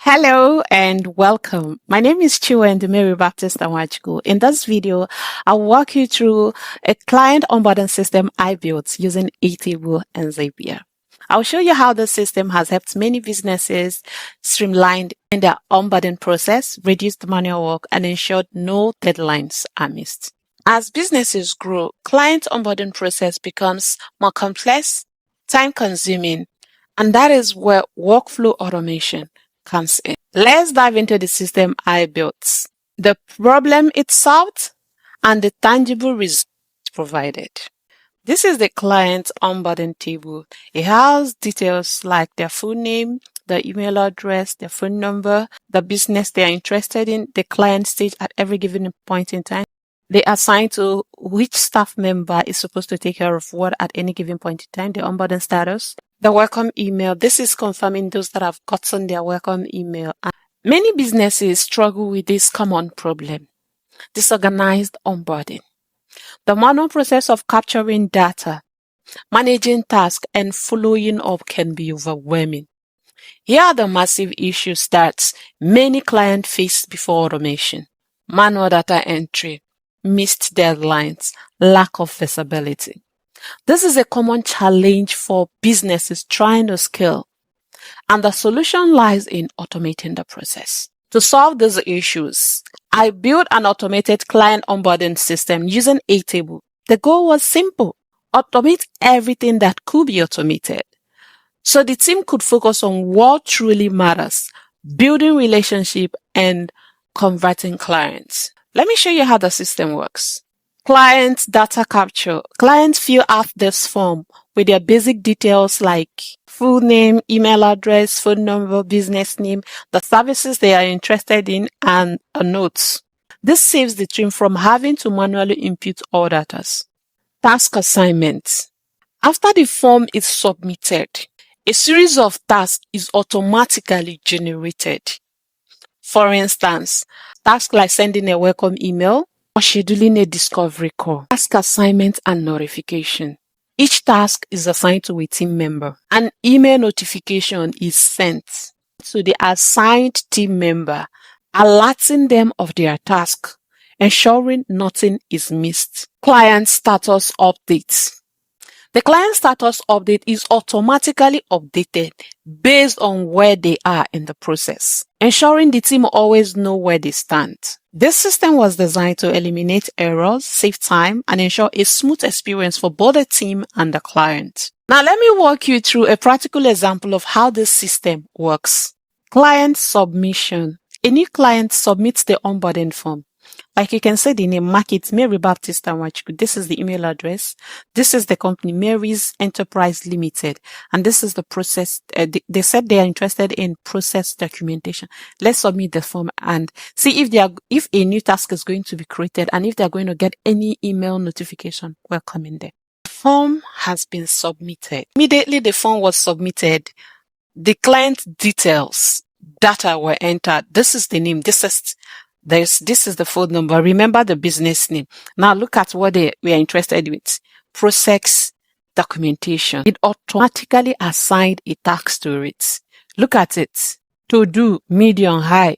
Hello and welcome. My name is Chiwende Mary Baptist Awachku. In this video, I'll walk you through a client onboarding system I built using Airtable and Zapier. I'll show you how the system has helped many businesses streamline in their onboarding process, reduced manual work, and ensured no deadlines are missed. As businesses grow, client onboarding process becomes more complex, time-consuming, and that is where workflow automation comes in. Let's dive into the system I built, the problem it solved, and the tangible results provided. This is the client onboarding table. It has details like their full name, the email address, their phone number, the business they are interested in, the client stage at every given point in time. They assign to which staff member is supposed to take care of what at any given point in time, the onboarding status. The welcome email. This is confirming those that have gotten their welcome email. Many businesses struggle with this common problem, disorganized onboarding. The manual process of capturing data, managing tasks, and following up can be overwhelming. Here are the massive issues that many clients face before automation: manual data entry, missed deadlines, lack of visibility. This is a common challenge for businesses trying to scale, and the solution lies in automating the process. To solve these issues, I built an automated client onboarding system using Airtable. The goal was simple: automate everything that could be automated, so the team could focus on what truly matters: building relationship and converting clients. Let me show you how the system works. Client data capture. Clients fill out this form with their basic details like full name, email address, phone number, business name, the services they are interested in, and a note. This saves the team from having to manually input all data. Task assignments. After the form is submitted, a series of tasks is automatically generated. For instance, tasks like sending a welcome email or scheduling a discovery call. Task assignment and notification. Each task is assigned to a team member. An email notification is sent to the assigned team member, alerting them of their task, ensuring nothing is missed. Client status updates. The client status update is automatically updated based on where they are in the process, ensuring the team always know where they stand. This system was designed to eliminate errors, save time, and ensure a smooth experience for both the team and the client. Now, let me walk you through a practical example of how this system works. Client submission. A new client submits the onboarding form. Like you can see the name, Market Mary Baptist Awachku. This is the email address. This is the company, Mary's Enterprise Limited. And this is the process. They said they are interested in process documentation. Let's submit the form and see if a new task is going to be created and if they are going to get any email notification welcoming them. The form has been submitted. Immediately the form was submitted, the client details, data were entered. This is the name. This is the phone number. Remember the business name. Now look at what we are interested with. Process documentation. It automatically assigned a task to it. Look at it. To do, medium, high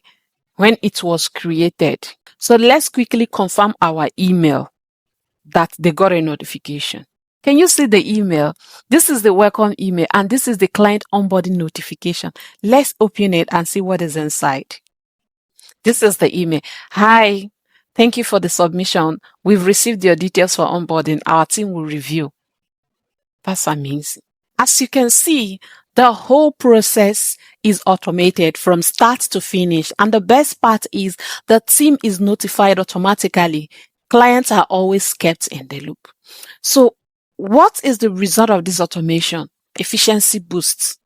when it was created. So let's quickly confirm our email that they got a notification. Can you see the email? This is the welcome email and this is the client onboarding notification. Let's open it and see what is inside. This is the email. Hi, thank you for the submission. We've received your details for onboarding. Our team will review. That's amazing. As you can see, the whole process is automated from start to finish. And the best part is the team is notified automatically. Clients are always kept in the loop. So what is the result of this automation? Efficiency boosts.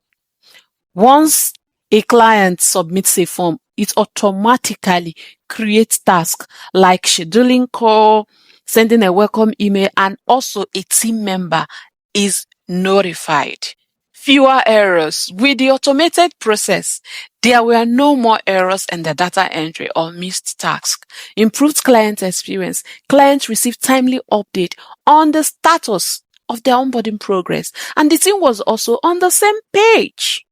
Once a client submits a form, it automatically creates tasks like scheduling call, sending a welcome email, and also a team member is notified. Fewer errors. With the automated process, there were no more errors in the data entry or missed tasks. Improved client experience. Clients received timely update on the status of their onboarding progress, and the team was also on the same page.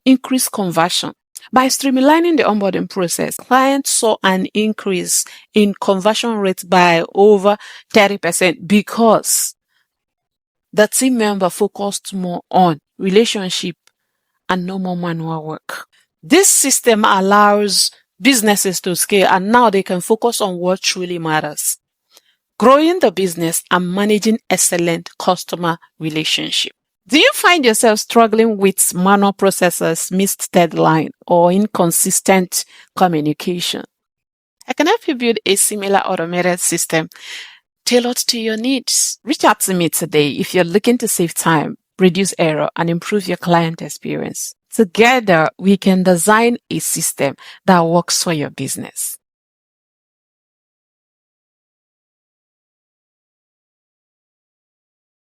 Increased conversion. By streamlining the onboarding process, clients saw an increase in conversion rates by over 30% because the team member focused more on relationship and no more manual work. This system allows businesses to scale, and now they can focus on what truly matters: growing the business and managing excellent customer relationship. Do you find yourself struggling with manual processes, missed deadline, or inconsistent communication? I can help you build a similar automated system tailored to your needs. Reach out to me today if you're looking to save time, reduce error, and improve your client experience. Together, we can design a system that works for your business.